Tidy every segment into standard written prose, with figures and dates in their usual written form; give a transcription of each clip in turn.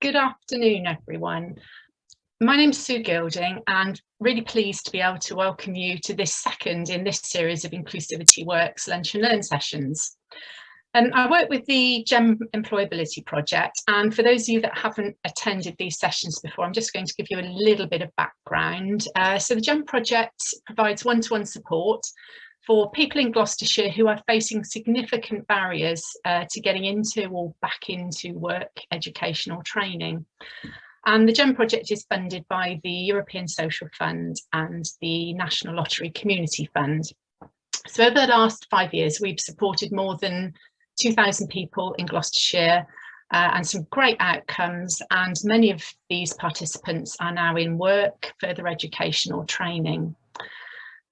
Good afternoon, everyone. My name's Sue Gilding, and really pleased to be able to welcome you to this second in this series of Inclusivity Works Lunch and Learn sessions. I work with the GEM Employability Project, and for those of you that haven't attended these sessions before, I'm just going to give you a little bit of background. So the GEM project provides one-to-one support for people in Gloucestershire who are facing significant barriers to getting into or back into work, educational training. And the GEM project is funded by the European Social Fund and the National Lottery Community Fund. So over the last 5 years, we've supported more than 2,000 people in Gloucestershire and some great outcomes. And many of these participants are now in work, further education or training.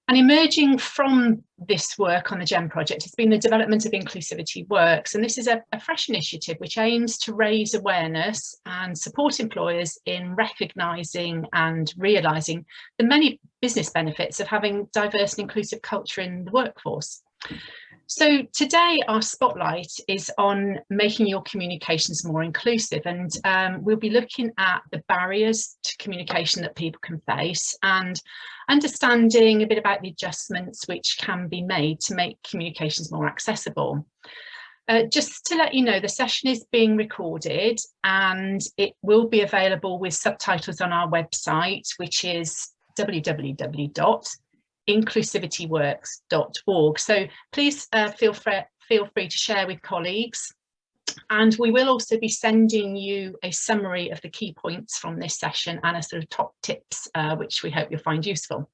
And emerging from this work on the GEM project has been the development of Inclusivity Works. And this is a fresh initiative which aims to raise awareness and support employers in recognising and realising the many business benefits of having diverse and inclusive culture in the workforce. So today our spotlight is on making your communications more inclusive, and we'll be looking at the barriers to communication that people can face and understanding a bit about the adjustments which can be made to make communications more accessible. Just to let you know, the session is being recorded and it will be available with subtitles on our website, which is www.inclusivityworks.org. So please feel free to share with colleagues. And we will also be sending you a summary of the key points from this session and a sort of top tips, which we hope you'll find useful.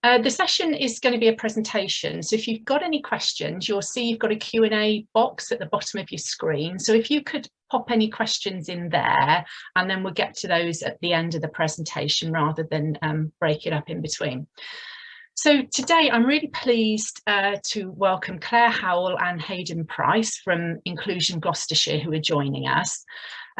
The session is going to be a presentation. So if you've got any questions, you'll see you've got a Q&A box at the bottom of your screen. So if you could pop any questions in there, and then we'll get to those at the end of the presentation rather than break it up in between. So today I'm really pleased to welcome Claire Howell and Hayden Price from Inclusion Gloucestershire, who are joining us.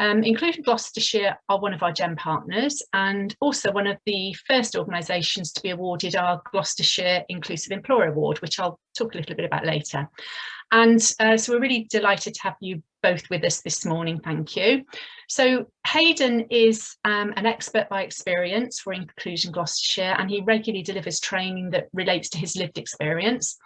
Inclusion Gloucestershire are one of our GEM partners and also one of the first organisations to be awarded our Gloucestershire Inclusive Employer Award, which I'll talk a little bit about later. And so we're really delighted to have you both with us this morning. Thank you. So Hayden is an expert by experience for Inclusion Gloucestershire, and he regularly delivers training that relates to his lived experience.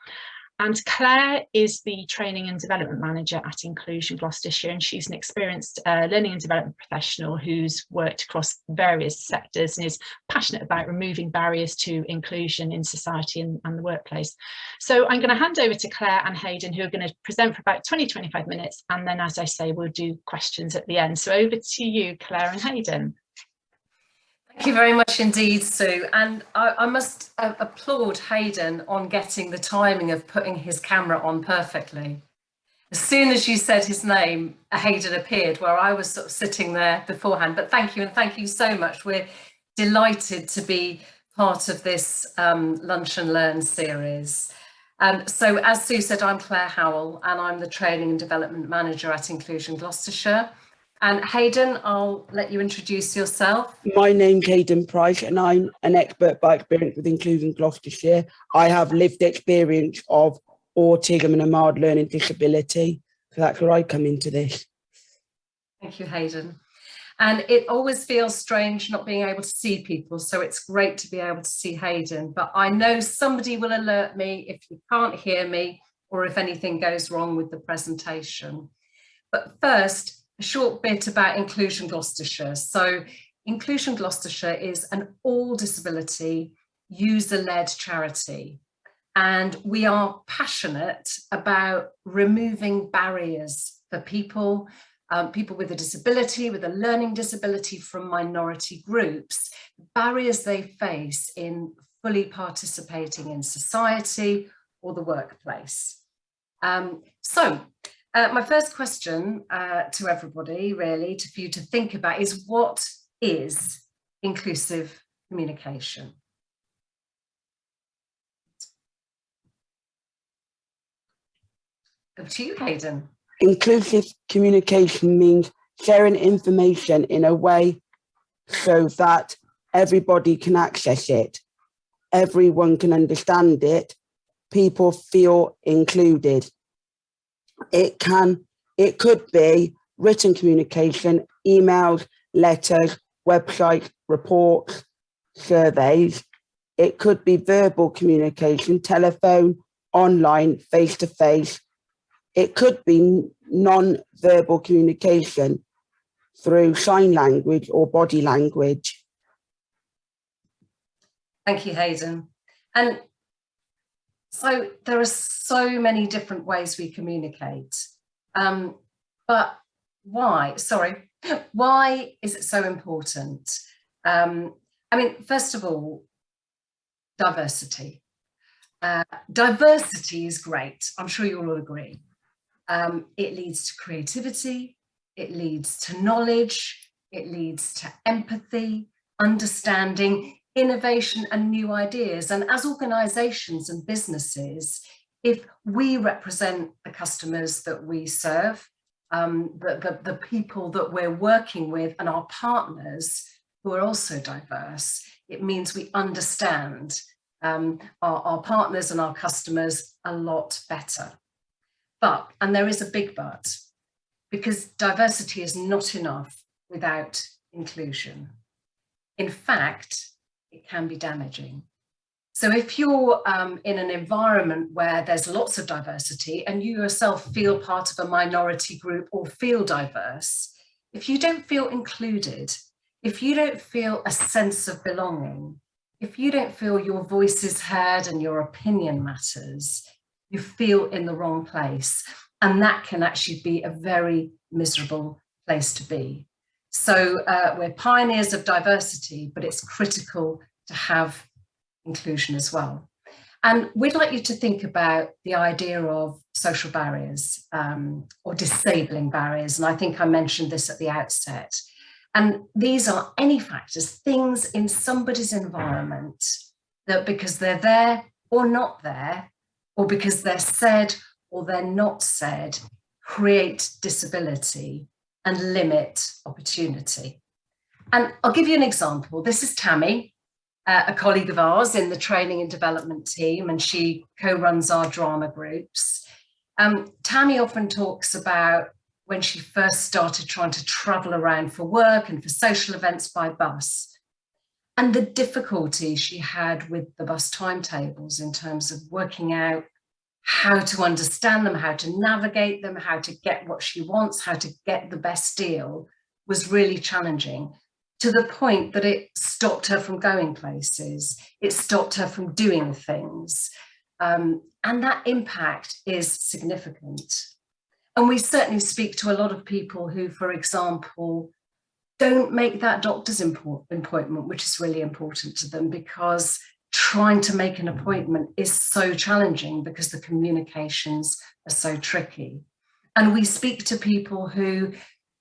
And Claire is the Training and Development Manager at Inclusion Gloucestershire, and she's an experienced learning and development professional who's worked across various sectors and is passionate about removing barriers to inclusion in society and the workplace. So I'm going to hand over to Claire and Hayden, who are going to present for about 20-25 minutes, and then, as I say, we'll do questions at the end. So over to you, Claire and Hayden. Thank you very much indeed, Sue. And I must applaud Hayden on getting the timing of putting his camera on perfectly. As soon as you said his name, Hayden appeared where I was sort of sitting there beforehand. But thank you, and thank you so much. We're delighted to be part of this Lunch and Learn series. So as Sue said, I'm Claire Howell and I'm the Training and Development Manager at Inclusion Gloucestershire. And Hayden, I'll let you introduce yourself. My name's Hayden Price and I'm an expert by experience with Inclusion Gloucestershire. I have lived experience of autism and a mild learning disability. So that's where I come into this. Thank you, Hayden. And it always feels strange not being able to see people. So it's great to be able to see Hayden. But I know somebody will alert me if you can't hear me or if anything goes wrong with the presentation. But first, a short bit about Inclusion Gloucestershire. So Inclusion Gloucestershire is an all disability user-led charity, and we are passionate about removing barriers for people, people with a disability, with a learning disability, from minority groups, barriers they face in fully participating in society or the workplace. My first question to everybody, really, for you to think about is, what is inclusive communication? Over to you, Hayden. Inclusive communication means sharing information in a way so that everybody can access it, everyone can understand it, people feel included. It could be written communication, emails, letters, websites, reports, surveys. It could be verbal communication, telephone, online, face-to-face. It could be non-verbal communication through sign language or body language. Thank you, Hayden. And so there are so many different ways we communicate. But why is it so important? I mean, first of all, diversity. Diversity is great. I'm sure you'll all agree. It leads to creativity, it leads to knowledge, it leads to empathy, understanding, innovation and new ideas. And as organisations and businesses, if we represent the customers that we serve, the people that we're working with and our partners who are also diverse, it means we understand our partners and our customers a lot better. But, and there is a big but, because diversity is not enough without inclusion. In fact, it can be damaging. So if you're in an environment where there's lots of diversity and you yourself feel part of a minority group or feel diverse, if you don't feel included, if you don't feel a sense of belonging, if you don't feel your voice is heard and your opinion matters, you feel in the wrong place. And that can actually be a very miserable place to be. So we're pioneers of diversity, but it's critical to have inclusion as well. And we'd like you to think about the idea of social barriers or disabling barriers. And I think I mentioned this at the outset. And these are any factors, things in somebody's environment that because they're there or not there, or because they're said or they're not said, create disability and limit opportunity. And I'll give you an example. This is Tammy, a colleague of ours in the training and development team, and she co-runs our drama groups. Tammy often talks about when she first started trying to travel around for work and for social events by bus, and the difficulty she had with the bus timetables in terms of working out how to understand them, how to navigate them, how to get what she wants, how to get the best deal was really challenging, to the point that it stopped her from going places, it stopped her from doing things. And that impact is significant. And we certainly speak to a lot of people who, for example, don't make that doctor's appointment, which is really important to them, because trying to make an appointment is so challenging because the communications are so tricky. And we speak to people who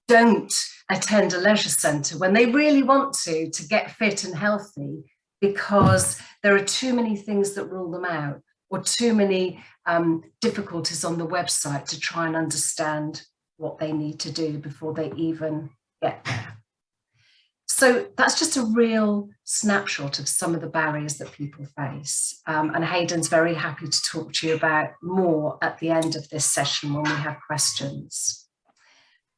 don't attend a leisure centre when they really want to get fit and healthy, because there are too many things that rule them out, or too many difficulties on the website to try and understand what they need to do before they even get there. So that's just a real snapshot of some of the barriers that people face. And Hayden's very happy to talk to you about more at the end of this session when we have questions.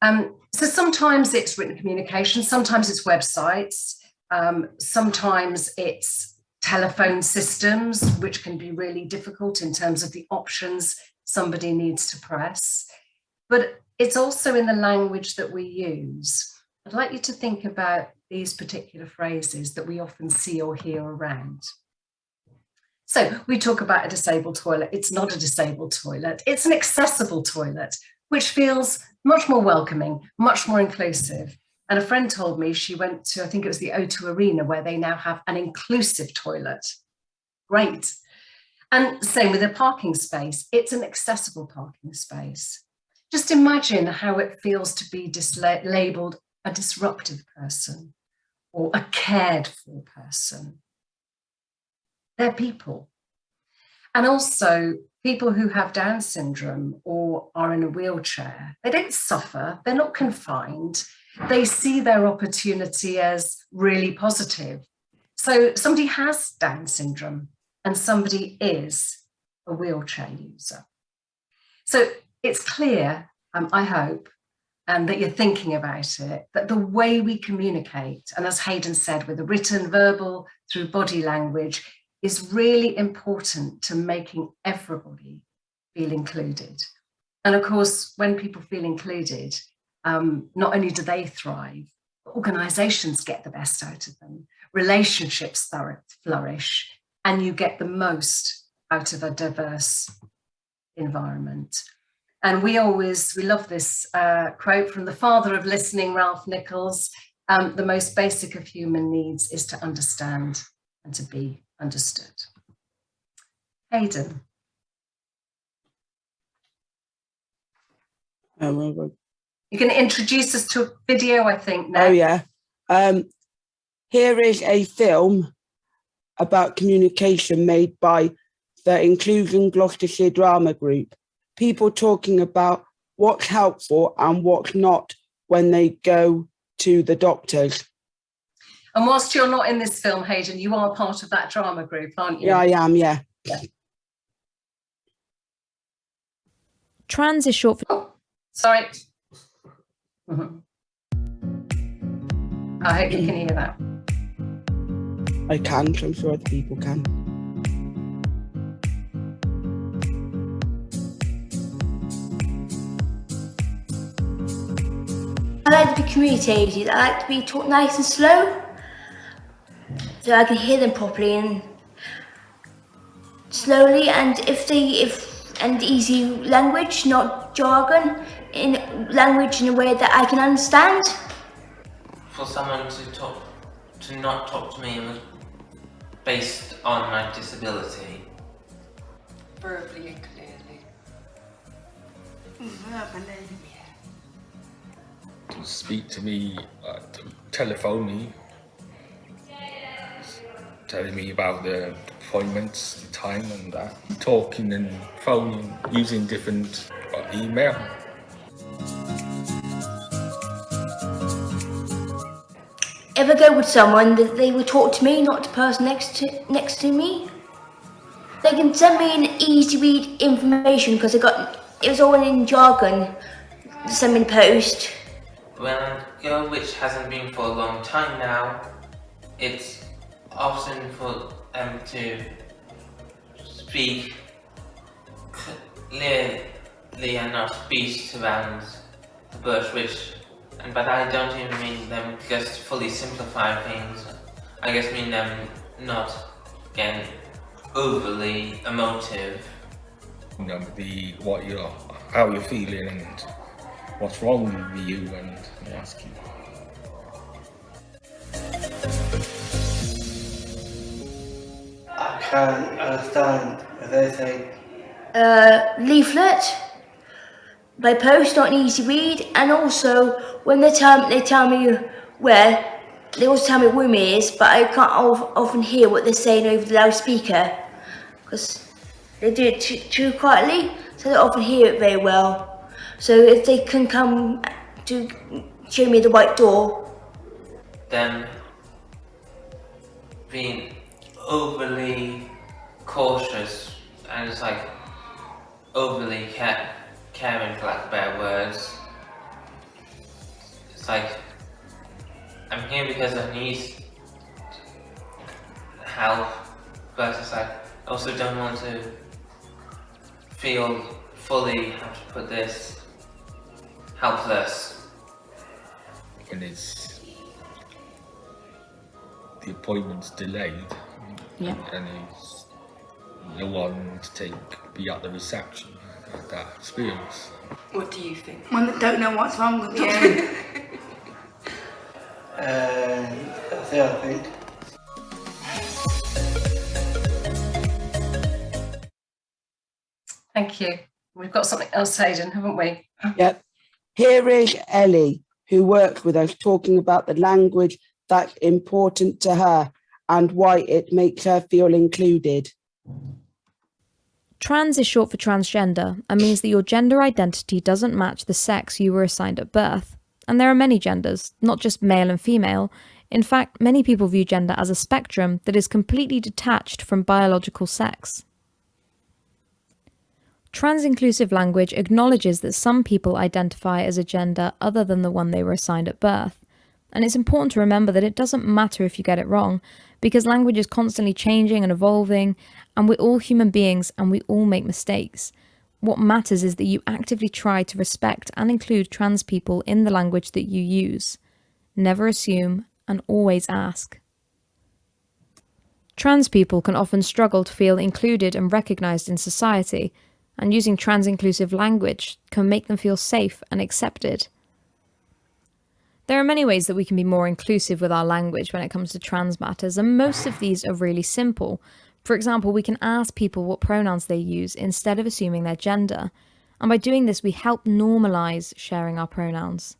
So sometimes it's written communication, sometimes it's websites, sometimes it's telephone systems, which can be really difficult in terms of the options somebody needs to press. But it's also in the language that we use. I'd like you to think about these particular phrases that we often see or hear around. So we talk about a disabled toilet. It's not a disabled toilet. It's an accessible toilet, which feels much more welcoming, much more inclusive. And a friend told me she went to, I think it was the O2 Arena, where they now have an inclusive toilet. Great. And same with a parking space. It's an accessible parking space. Just imagine how it feels to be labelled a disruptive person or a cared for person. They're people. And also people who have Down syndrome or are in a wheelchair, they don't suffer, they're not confined. They see their opportunity as really positive. So somebody has Down syndrome and somebody is a wheelchair user. So it's clear, I hope, and that you're thinking about it, that the way we communicate, and as Hayden said, with the written, verbal, through body language, is really important to making everybody feel included. And of course, when people feel included, not only do they thrive, organisations get the best out of them, relationships flourish, and you get the most out of a diverse environment. And we love this quote from the father of listening, Ralph Nichols: the most basic of human needs is to understand and to be understood. Hayden. You can introduce us to a video, I think, now. Oh, yeah. Here is a film about communication made by the Inclusion Gloucestershire drama group. People talking about what's helpful and what's not when they go to the doctors. And whilst you're not in this film, Hayden, you are part of that drama group, aren't you? Yeah, I am, yeah. Trans is short for... Oh, sorry. I hope you can hear that. I can, so I'm sure other people can. I like to be communicated. I like to be taught nice and slow, so I can hear them properly and slowly, and and easy language, not jargon, in language in a way that I can understand. For someone to not talk to me based on my disability. Verbally and clearly. To speak to me, to telephone me, telling me about the appointments, the time and that, talking and phoning, using different email. If I go with someone, they will talk to me, not the person next to me. They can send me an easy read information because it was all in jargon. Send me the post. When I go, which hasn't been for a long time now, it's often for them to speak clearly and not beat around the bush, but I don't even mean them just fully simplify things. I just mean them not getting overly emotive. You know, how you're feeling and what's wrong with you, and they ask you. I can't understand what they say. Leaflet by post, not an easy read, and also when they tell me where, they also tell me where me is, but I can't often hear what they're saying over the loudspeaker because they do it too quietly, so I don't often hear it very well. So if they can come to show me the right door. Them being overly cautious and just like overly caring, for lack of better words. It's like, I'm here because I need help, but it's like, I also don't want to feel fully, how to put this, helpless. When the appointment's delayed, Yeah. and there's no one to be at the reception, that experience. What do you think? When they don't know what's wrong with them. That's it, I think. Thank you. We've got something else, Hayden, haven't we? Yep. Here is Ellie, who works with us, talking about the language that's important to her and why it makes her feel included. Trans is short for transgender and means that your gender identity doesn't match the sex you were assigned at birth. And there are many genders, not just male and female. In fact, many people view gender as a spectrum that is completely detached from biological sex. Trans-inclusive language acknowledges that some people identify as a gender other than the one they were assigned at birth. And it's important to remember that it doesn't matter if you get it wrong, because language is constantly changing and evolving, and we're all human beings and we all make mistakes. What matters is that you actively try to respect and include trans people in the language that you use. Never assume and always ask. Trans people can often struggle to feel included and recognised in society, and using trans-inclusive language can make them feel safe and accepted. There are many ways that we can be more inclusive with our language when it comes to trans matters, and most of these are really simple. For example, we can ask people what pronouns they use instead of assuming their gender, and by doing this we help normalise sharing our pronouns.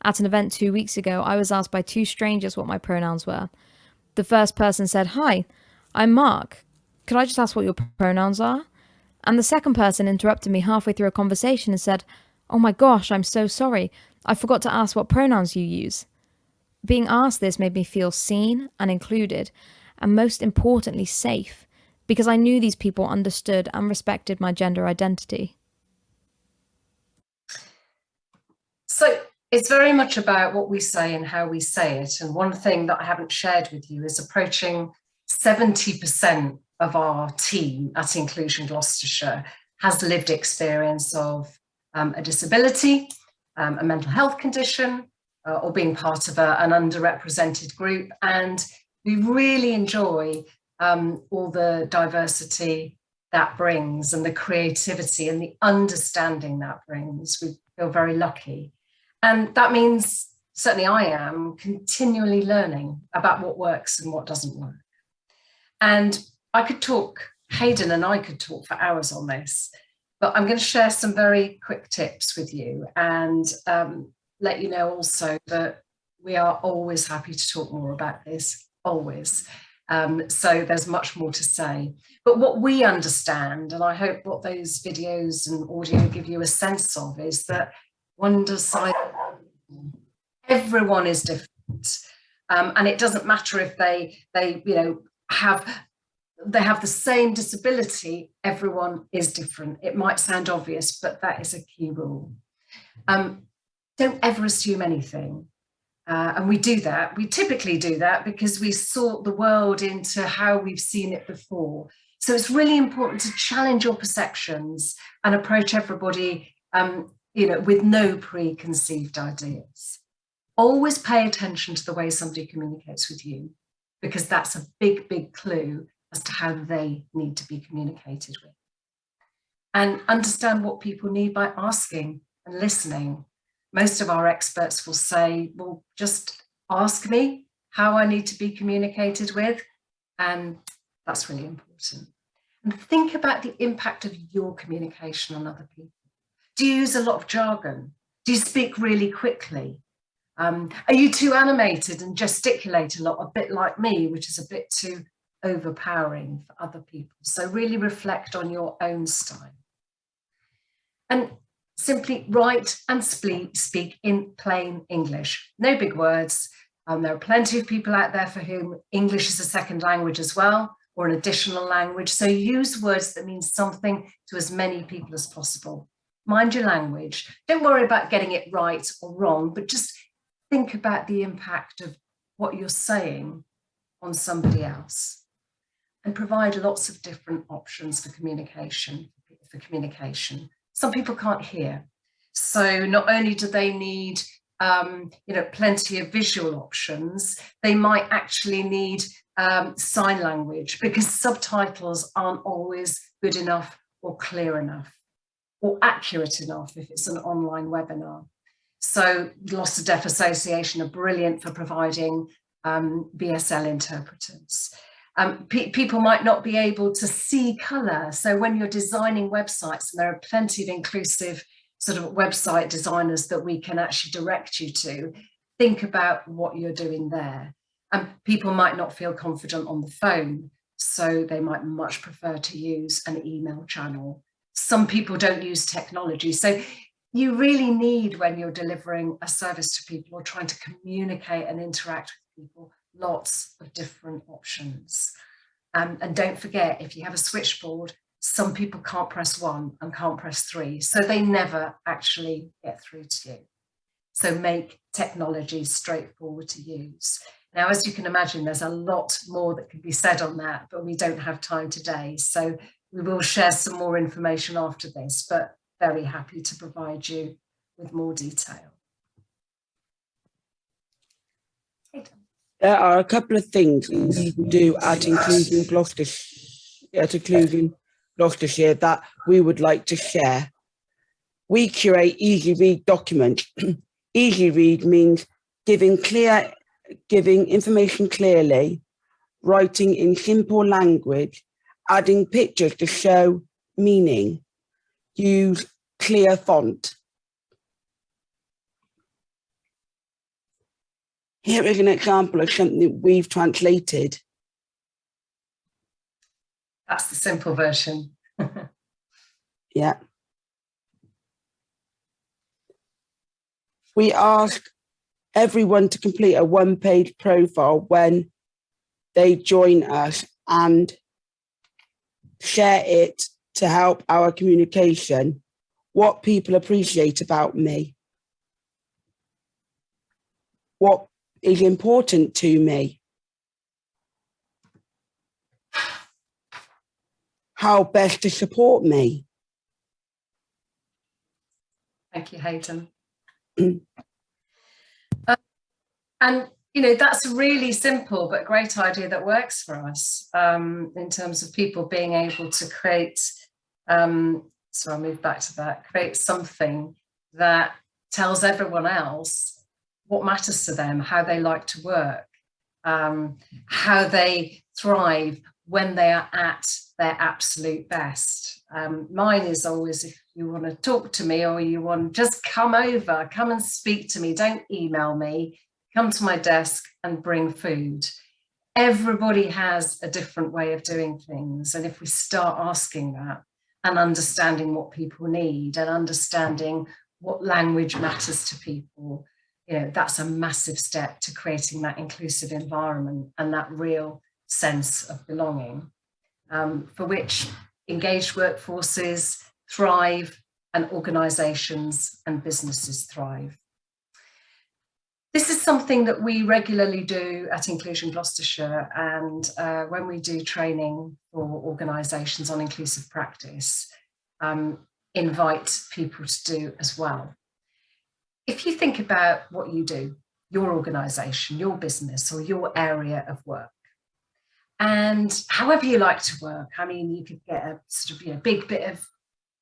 At an event 2 weeks ago, I was asked by 2 strangers what my pronouns were. The first person said, "Hi, I'm Mark. Could I just ask what your pronouns are?" And the second person interrupted me halfway through a conversation and said, "Oh my gosh, I'm so sorry. I forgot to ask what pronouns you use." Being asked this made me feel seen and included, and most importantly, safe, because I knew these people understood and respected my gender identity. So it's very much about what we say and how we say it. And one thing that I haven't shared with you is approaching 70% of our team at Inclusion Gloucestershire has lived experience of a disability, a mental health condition, or being part of an underrepresented group. And we really enjoy all the diversity that brings and the creativity and the understanding that brings. We feel very lucky. And that means, certainly I am, continually learning about what works and what doesn't work. And Hayden and I could talk for hours on this, but I'm going to share some very quick tips with you and let you know also that we are always happy to talk more about this, always. So there's much more to say. But what we understand, and I hope what those videos and audio give you a sense of, is that one does everyone is different. And it doesn't matter if they have the same disability, everyone is different. It might sound obvious, but that is a key rule. Don't ever assume anything. And we do that. We typically do that because we sort the world into how we've seen it before. So it's really important to challenge your perceptions and approach everybody with no preconceived ideas. Always pay attention to the way somebody communicates with you, because that's a big, big clue as to how they need to be communicated with. And understand what people need by asking and listening. Most of our experts will say, well, just ask me how I need to be communicated with. And that's really important. And think about the impact of your communication on other people. Do you use a lot of jargon? Do you speak really quickly? Are you too animated and gesticulate a lot, a bit like me, which is a bit too overpowering for other people? So really reflect on your own style. And simply write and speak in plain English. No big words. There are plenty of people out there for whom English is a second language as well, or an additional language. So use words that mean something to as many people as possible. Mind your language. Don't worry about getting it right or wrong, but just think about the impact of what you're saying on somebody else. And provide lots of different options for communication. Some people can't hear. So not only do they need plenty of visual options, they might actually need sign language, because subtitles aren't always good enough or clear enough or accurate enough if it's an online webinar. So Gloucester Deaf Association are brilliant for providing BSL interpreters. People might not be able to see colour. So when you're designing websites, and there are plenty of inclusive sort of website designers that we can actually direct you to, think about what you're doing there. People might not feel confident on the phone, so they might much prefer to use an email channel. Some people don't use technology. So you really need, when you're delivering a service to people or trying to communicate and interact with people, lots of different options. And don't forget, if you have a switchboard, some people can't press 1 and can't press 3, so they never actually get through to you. So make technology straightforward to use. Now, as you can imagine, there's a lot more that could be said on that, but we don't have time today. So we will share some more information after this, but very happy to provide you with more detail. There are a couple of things we do at Inclusivity Gloucestershire that we would like to share. We curate easy read documents. Easy read means giving information clearly, writing in simple language, adding pictures to show meaning. Use clear font. Here is an example of something we've translated. That's the simple version. Yeah. We ask everyone to complete a one-page profile when they join us and share it to help our communication. What people appreciate about me. What is important to me. How best to support me. Thank you, Hayden. And you know, that's a really simple but great idea that works for us in terms of people being able to create, so I'll move back to that, create something that tells everyone else what matters to them, how they like to work, how they thrive when they are at their absolute best. Mine is always, if you want to talk to me or you want, just come over, come and speak to me, don't email me, come to my desk and bring food. Everybody has a different way of doing things. And if we start asking that and understanding what people need and understanding what language matters to people, you know, that's a massive step to creating that inclusive environment and that real sense of belonging, for which engaged workforces thrive and organisations and businesses thrive. This is something that we regularly do at Inclusion Gloucestershire, and when we do training for organisations on inclusive practice, invite people to do as well. If you think about what you do, your organisation, your business, or your area of work, and however you like to work, I mean, you could get a sort of, you know, big bit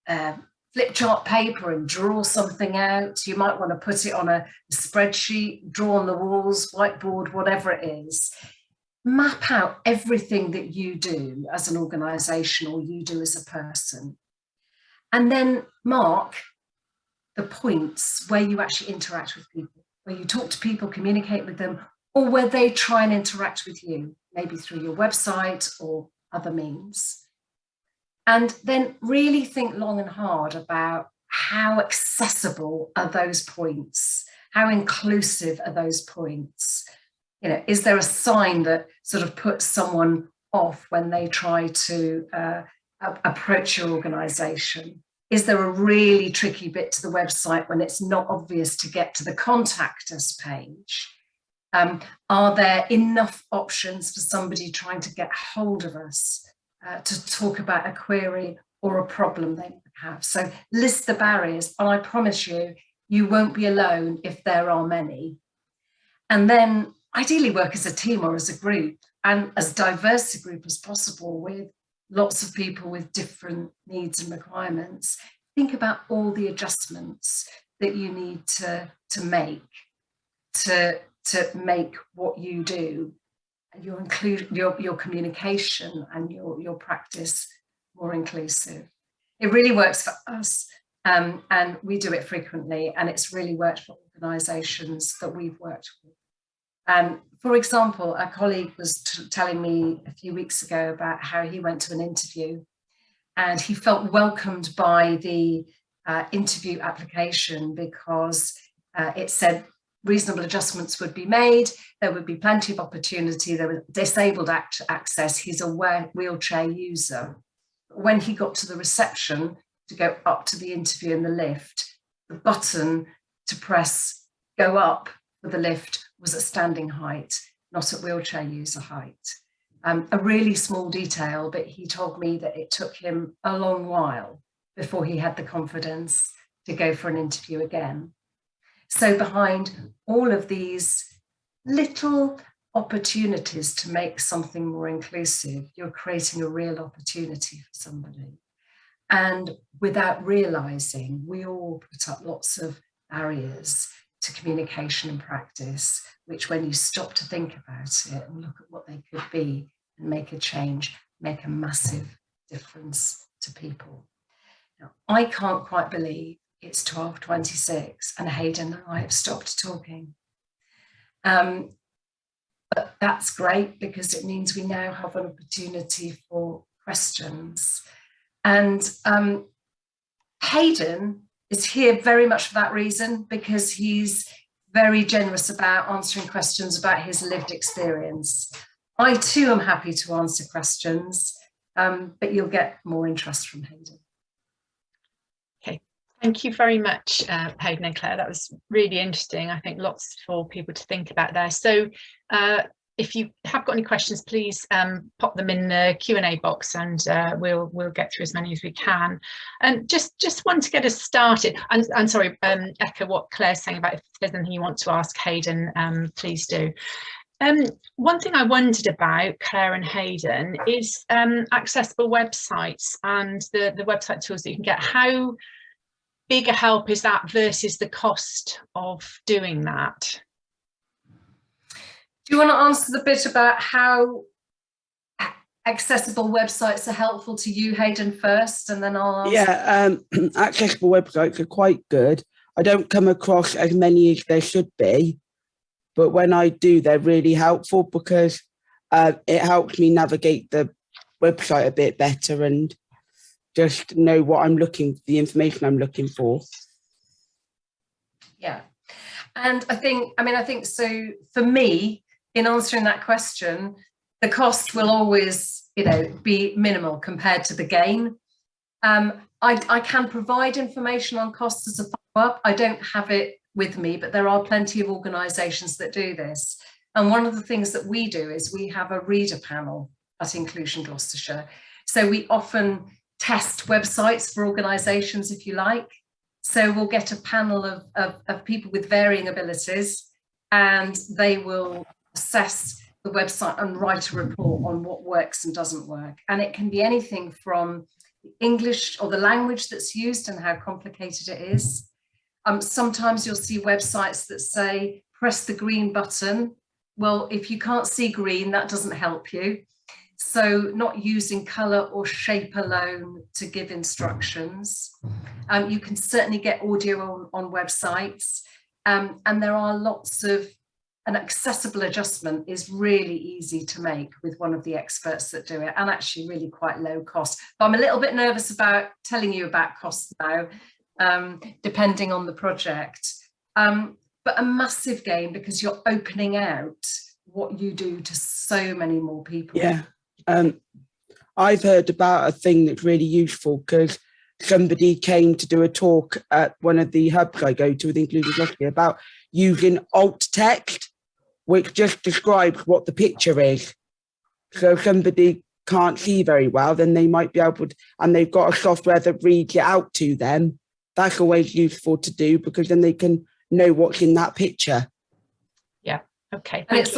of flip chart paper and draw something out. You might want to put it on a spreadsheet, draw on the walls, whiteboard, whatever it is. Map out everything that you do as an organisation or you do as a person. And then mark the points where you actually interact with people, where you talk to people, communicate with them, or where they try and interact with you, maybe through your website or other means. And then really think long and hard about how accessible are those points? How inclusive are those points? You know, is there a sign that sort of puts someone off when they try to approach your organisation? Is there a really tricky bit to the website when it's not obvious to get to the contact us page? Are there enough options for somebody trying to get hold of us to talk about a query or a problem they have? So list the barriers, and I promise you, you won't be alone if there are many. And then ideally work as a team or as a group, and as diverse a group as possible with lots of people with different needs and requirements. Think about all the adjustments that you need to make to make what you do, your communication and your practice more inclusive. It really works for us, and we do it frequently, and it's really worked for organisations that we've worked with. For example, a colleague was telling me a few weeks ago about how he went to an interview and he felt welcomed by the interview application because it said reasonable adjustments would be made, there would be plenty of opportunity, there was disabled access, he's a wheelchair user. When he got to the reception to go up to the interview in the lift, the button to press go up for the lift was at standing height, not at wheelchair user height. A really small detail, but he told me that it took him a long while before he had the confidence to go for an interview again. So behind all of these little opportunities to make something more inclusive, you're creating a real opportunity for somebody. And without realizing, we all put up lots of barriers to communication and practice, which when you stop to think about it and look at what they could be and make a change, make a massive difference to people. Now, I can't quite believe it's 12:26 and Hayden and I have stopped talking. But that's great because it means we now have an opportunity for questions. And Hayden is here very much for that reason, because he's very generous about answering questions about his lived experience. I too am happy to answer questions, but you'll get more interest from Hayden. Okay, thank you very much, Hayden and Claire. That was really interesting. I think lots for people to think about there. So if you have got any questions, please pop them in the Q&A box, and we'll get through as many as we can. And just want to get us started. And sorry, echo what Claire's saying about if there's anything you want to ask Hayden, please do. One thing I wondered about, Claire and Hayden, is accessible websites and the website tools that you can get. How big a help is that versus the cost of doing that? Do you want to answer the bit about how accessible websites are helpful to you, Hayden, first, and then I'll answer? Yeah, accessible websites are quite good. I don't come across as many as there should be, but when I do, they're really helpful because it helps me navigate the website a bit better and just know what I'm the information I'm looking for. Yeah, and I think so for me, in answering that question, the cost will always, be minimal compared to the gain. I can provide information on costs as a follow-up. I don't have it with me, but there are plenty of organisations that do this. And one of the things that we do is we have a reader panel at Inclusion Gloucestershire. So we often test websites for organisations, if you like. So we'll get a panel of people with varying abilities, and they will assess the website and write a report on what works and doesn't work. And it can be anything from English or the language that's used and how complicated it is. Sometimes you'll see websites that say, press the green button. Well, if you can't see green, that doesn't help you. So not using colour or shape alone to give instructions. You can certainly get audio on websites. And there are lots of, an accessible adjustment is really easy to make with one of the experts that do it, and actually really quite low cost. But I'm a little bit nervous about telling you about costs now, depending on the project. But a massive gain because you're opening out what you do to so many more people. Yeah. I've heard about a thing that's really useful because somebody came to do a talk at one of the hubs I go to with Inclusion Gloucestershire about using alt text, which just describes what the picture is. So if somebody can't see very well, then they might be able to, and they've got a software that reads it out to them. That's always useful to do because then they can know what's in that picture. Yeah. Okay. And it's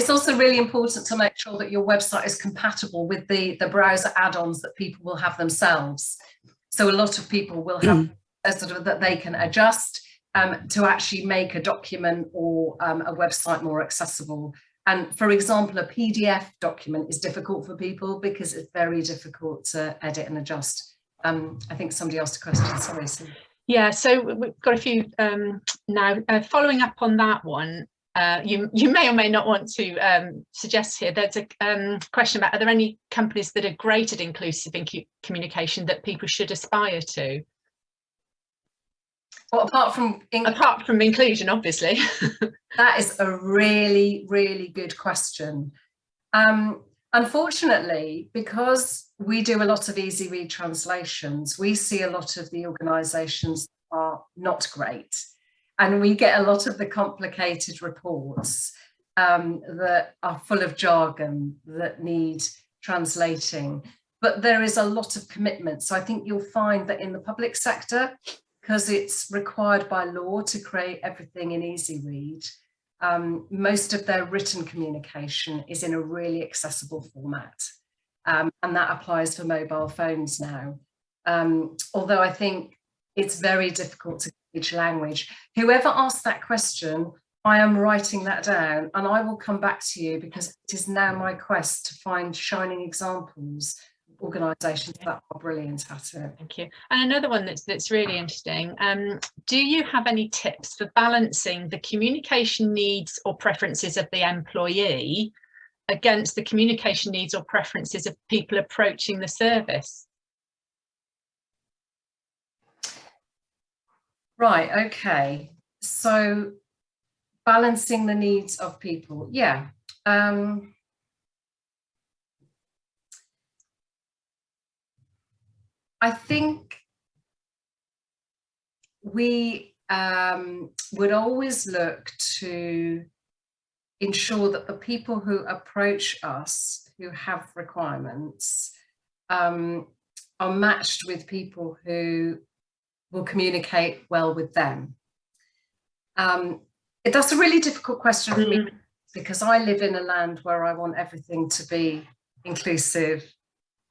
also really important to make sure that your website is compatible with the browser add-ons that people will have themselves. So a lot of people will have sort of that they can adjust to actually make a document or a website more accessible. And for example, a PDF document is difficult for people because it's very difficult to edit and adjust. I think somebody asked a question, sorry. So. Yeah, so we've got a few now. Following up on that one, you may or may not want to suggest here, there's a question about, are there any companies that are great at inclusive communication that people should aspire to? Well, apart from inclusion, obviously. That is a really, really good question. I Unfortunately, because we do a lot of easy read translations, we see a lot of the organisations are not great. And we get a lot of the complicated reports that are full of jargon that need translating. But there is a lot of commitment. So I think you'll find that in the public sector, because it's required by law to create everything in easy read, most of their written communication is in a really accessible format. And that applies for mobile phones now. Although I think it's very difficult to gauge language. Whoever asked that question, I am writing that down, and I will come back to you, because it is now my quest to find shining examples of organisations that are brilliant at it. Thank you. And another one that's really interesting. Do you have any tips for balancing the communication needs or preferences of the employee against the communication needs or preferences of people approaching the service? Right, okay. So balancing the needs of people, yeah. I think we would always look to ensure that the people who approach us who have requirements are matched with people who will communicate well with them. That's a really difficult question for me, because I live in a land where I want everything to be inclusive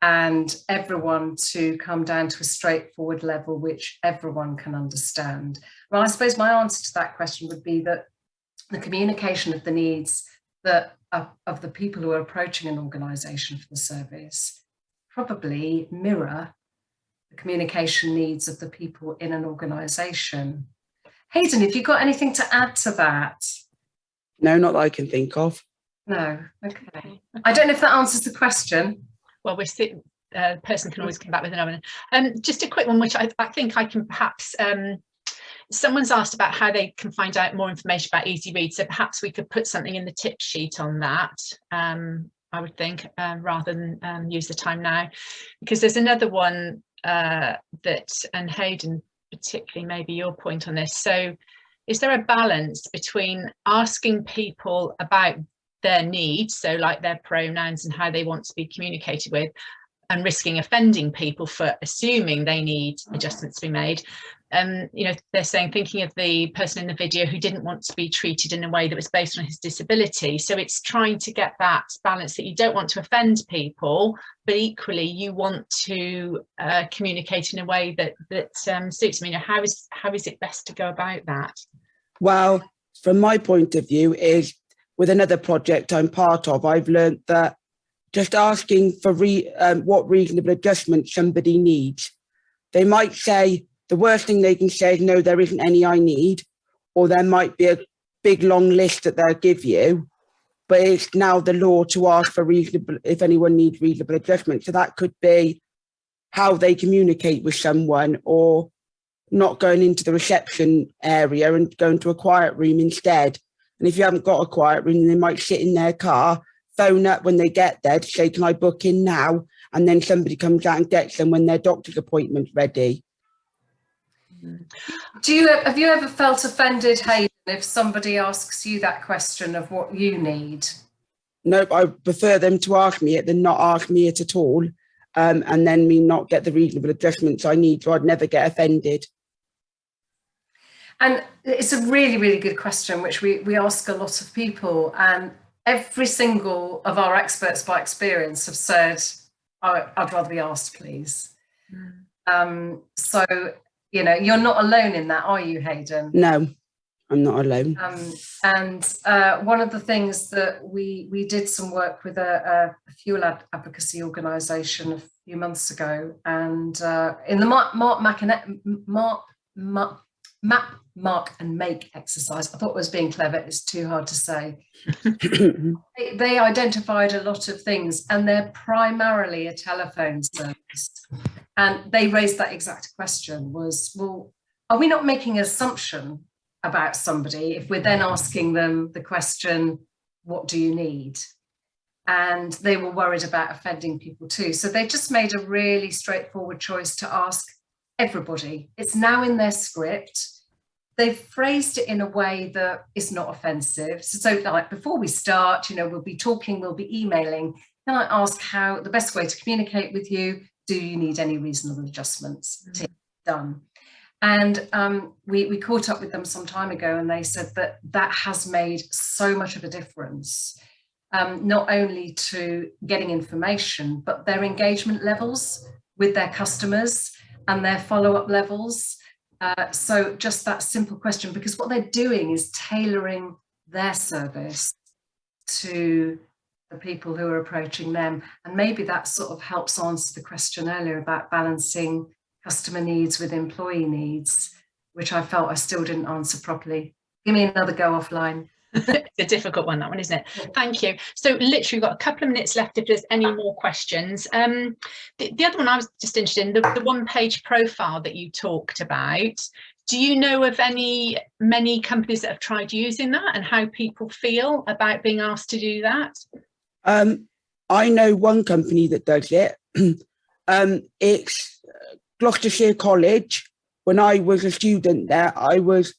and everyone to come down to a straightforward level which everyone can understand. Well, I suppose my answer to that question would be that the communication of the needs that of the people who are approaching an organisation for the service probably mirror the communication needs of the people in an organisation. Hayden, have you got anything to add to that? No, not that I can think of. No, okay. I don't know if that answers the question. Well, the person can always come back with another one. Just a quick one, which I think I can perhaps, someone's asked about how they can find out more information about Easy Read, so perhaps we could put something in the tip sheet on that, I would think, rather than use the time now, because there's another one that, and Hayden, particularly maybe your point on this. So is there a balance between asking people about their needs, so like their pronouns and how they want to be communicated with, and risking offending people for assuming they need adjustments to be made? You know, they're saying, thinking of the person in the video who didn't want to be treated in a way that was based on his disability. So it's trying to get that balance that you don't want to offend people, but equally you want to communicate in a way that suits them. You know, how is it best to go about that? Well, from my point of view, is with another project I'm part of, I've learned that just asking for what reasonable adjustment somebody needs. They might say, the worst thing they can say is, no, there isn't any I need, or there might be a big long list that they'll give you, but it's now the law to ask for reasonable, if anyone needs reasonable adjustment. So that could be how they communicate with someone, or not going into the reception area and going to a quiet room instead. And if you haven't got a quiet room, they might sit in their car, phone up when they get there to say, can I book in now? And then somebody comes out and gets them when their doctor's appointment's ready. Have you ever felt offended, Hayden, if somebody asks you that question of what you need? Nope, I prefer them to ask me it than not ask me it at all, and then me not get the reasonable adjustments I need, so I'd never get offended. And it's a really, really good question, which we ask a lot of people, and every single of our experts by experience have said, I'd rather be asked, please. So, you know, you're not alone in that, are you, Hayden? No, I'm not alone. One of the things that we did some work with a fuel advocacy organisation a few months ago, and in the map, mark and make exercise, I thought it was being clever, it's too hard to say. They identified a lot of things, and they're primarily a telephone service. And they raised that exact question, was, well, are we not making an assumption about somebody if we're then asking them the question, what do you need? and they were worried about offending people too. So they just made a really straightforward choice to ask everybody. It's now in their script. They've phrased it in a way that is not offensive. So like before we start, you know, we'll be talking, we'll be emailing. Can I ask how the best way to communicate with you? Do you need any reasonable adjustments to done? And we caught up with them some time ago, and they said that that has made so much of a difference, not only to getting information, but their engagement levels with their customers and their follow-up levels. So just that simple question, because what they're doing is tailoring their service to the people who are approaching them. And maybe that sort of helps answer the question earlier about balancing customer needs with employee needs, which I felt I still didn't answer properly. Give me another go offline. It's a difficult one, that one, isn't it? Thank you. So literally we've got a couple of minutes left if there's any more questions. The other one I was just interested in, the one-page profile that you talked about. Do you know of many companies that have tried using that and how people feel about being asked to do that? I know one company that does it. It's Gloucestershire College. When I was a student there, I was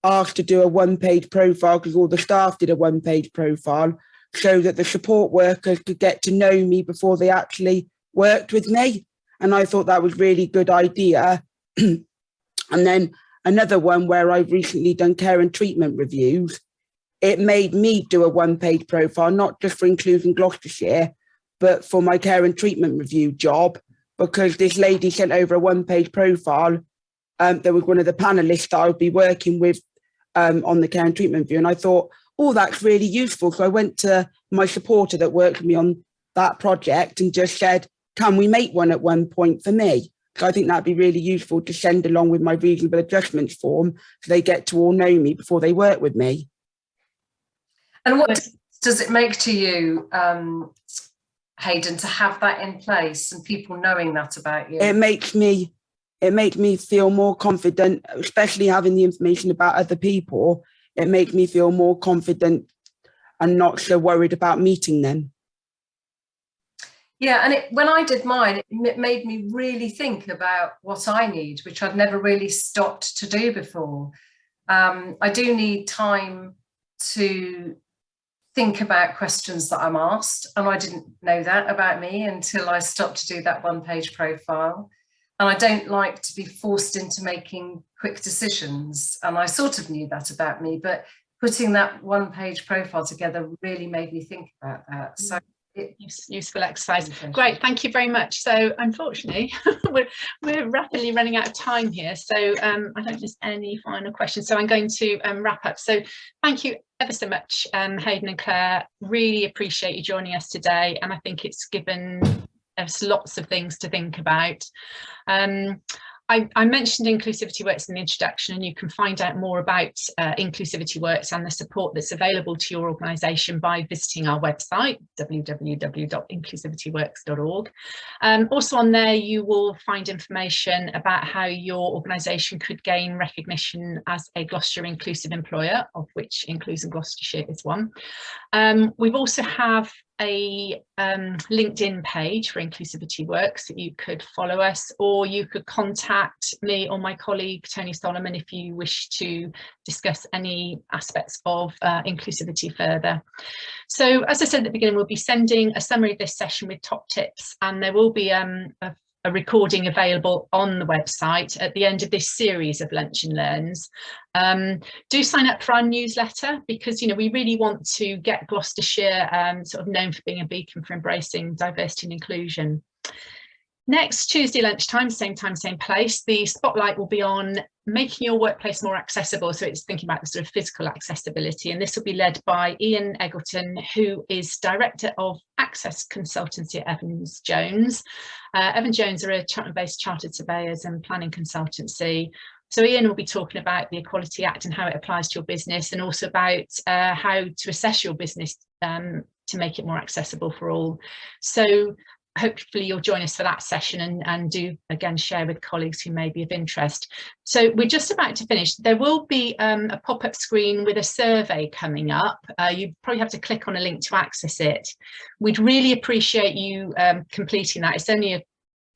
asked to do a one-page profile because all the staff did a one-page profile so that the support workers could get to know me before they actually worked with me. And I thought that was really good idea. And then another one where I've recently done care and treatment reviews. It made me do a one-page profile, not just for Inclusion Gloucestershire, but for my care and treatment review job, because this lady sent over a one-page profile. There was one of the panelists that I would be working with on the care and treatment review. And I thought, oh, that's really useful. So I went to my supporter that worked with me on that project and just said, can we make one at one point for me? So I think that'd be really useful to send along with my reasonable adjustments form so they get to all know me before they work with me. And what does it make to you, Hayden, to have that in place and people knowing that about you? It makes me feel more confident, especially having the information about other people. It makes me feel more confident and not so worried about meeting them. Yeah, and when I did mine, it made me really think about what I need, which I'd never really stopped to do before. I do need time to think about questions that I'm asked, and I didn't know that about me until I stopped to do that one-page profile. And I don't like to be forced into making quick decisions, and I sort of knew that about me, but putting that one-page profile together really made me think about that. So useful exercise. Great, thank you very much. So unfortunately we're rapidly running out of time here, so I don't think there's any final questions, so I'm going to wrap up. So thank you ever so much, Hayden and Claire. Really appreciate you joining us today, and I think it's given us lots of things to think about. I mentioned Inclusivity Works in the introduction, and you can find out more about Inclusivity Works and the support that's available to your organisation by visiting our website, www.inclusivityworks.org. Also on there, you will find information about how your organisation could gain recognition as a Gloucestershire inclusive employer, of which Inclusion Gloucestershire is one. We also have a LinkedIn page for Inclusivity Works that you could follow us, or you could contact me or my colleague Tony Solomon if you wish to discuss any aspects of inclusivity further. So as I said at the beginning, we'll be sending a summary of this session with top tips, and there will be a recording available on the website at the end of this series of Lunch and Learns. Do sign up for our newsletter, because we really want to get Gloucestershire sort of known for being a beacon for embracing diversity and inclusion. Next Tuesday lunchtime, same time, same place, the spotlight will be on making your workplace more accessible. So it's thinking about the sort of physical accessibility, and this will be led by Ian Eggleton, who is Director of Access Consultancy at Evans Jones. Evans Jones are a Cheltenham-based chartered surveyors and planning consultancy. So Ian will be talking about the Equality Act and how it applies to your business, and also about how to assess your business to make it more accessible for all. So hopefully you'll join us for that session and do again share with colleagues who may be of interest. So we're just about to finish. There will be a pop-up screen with a survey coming up. You probably have to click on a link to access it. We'd really appreciate you completing that. It's only a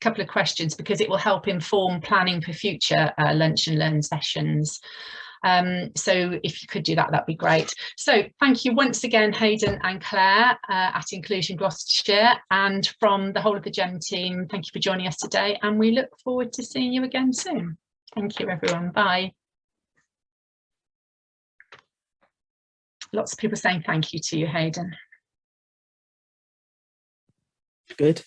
couple of questions because it will help inform planning for future lunch and learn sessions. So if you could do that, that'd be great. So thank you once again, Hayden and Claire at Inclusion Gloucestershire, and from the whole of the GEM team, thank you for joining us today, and we look forward to seeing you again soon. Thank you, everyone. Bye. Lots of people saying thank you to you, Hayden. Good.